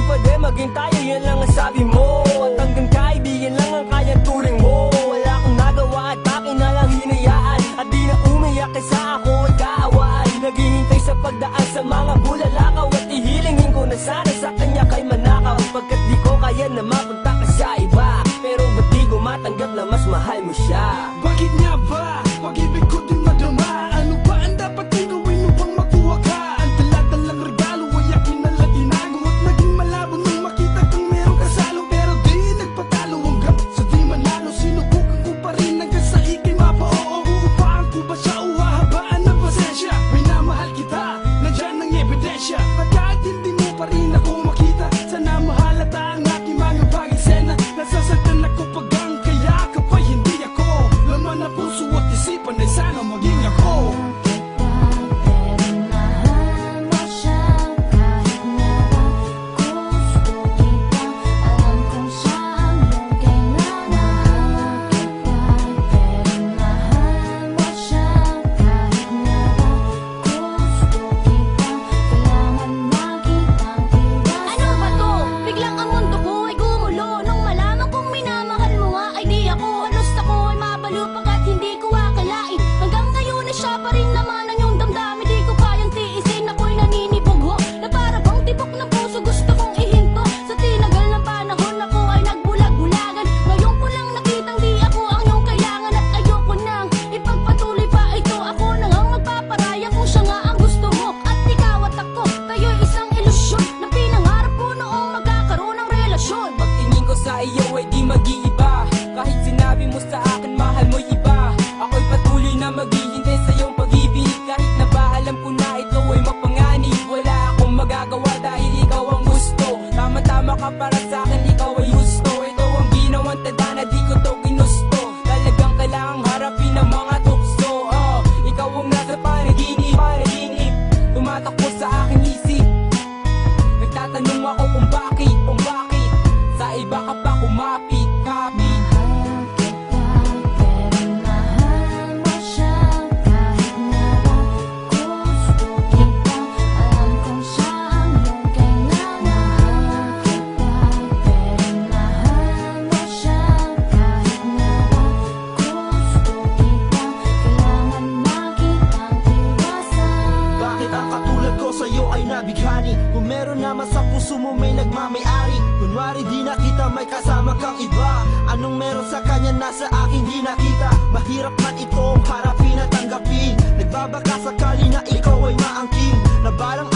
pwede maging tayo, yan lang ang sabi mo. At hanggang kaibigan lang ang kayang turing mo. Wala akong nagawa at akin na lang hinayaan. At di na umiyak kaysa ako ay kaawaan. Naghihintay sa pagdaan sa mga bulalakaw. At ihilingin ko na sana sa kanya kay manakaw. Pagkat di ko kaya na mapunta ka sa iba. Pero ba't di ko matanggap na mas mahal mo siya? Bakit nga ba? Pag-ibig ko din madama. Ano ba ang dapat kong gawin upang makuha ka? Ang dala-dalang regalo ay akin nalang inago. At naging malabo nung makita kang meron kasalo. Pero di nagpatalo hanggang sa di manalo. Sinubukan ko pa rin hanggang sa ikay mapa-oo. Uupahan ko ba siya o hahabaan ng pasensya? Minamahal kita, nandyan ang ebidensya. At kahit hindi mo pa rin ako makita, sana mahalata ang aking mga pag-eksena. Nasasaktan ako pag ang kaya ka pa hindi ako. Laman na puso at isipan ay sana maging ako. Sa iyo ay di mag-iiba. Kahit sinabi mo sa akin mahal mo'y iba, ako'y patuloy na maghihintay sa iyong pag-ibig. Kahit na ba alam ko na ito ay mapanganib, wala akong magagawa dahil ikaw ang gusto. Tama-tama ka para sa akin, ikaw ay gusto. Ito ang ginawang tadhana, di ko to ginusto. Talagang kailangang harapin ang mga tukso. Ikaw ang nasa panaginip, tumatakbo sa aking isip. Nagtatanong ako kung bakit sa iba ka pa kumapit, kapit. Mahal kita, pero mahal mo siya. Kahit na ba gusto kita, alam kong siya ang iyong kailangan. Mahal kita, pero mahal mo siya. Kahit na ba gusto kita, kailangan makitang iwasan. Bakit ang katulad ko sa'yo ay nabighani? Kung meron naman sa puso mo may nagmamayari. Kunwari di nakita may kasama kang iba. Anong meron sa kanya nasa akin di nakita? Mahirap man itong harapin at tanggapin. Nagbabaka sakali na ikaw ay maangking. Na balang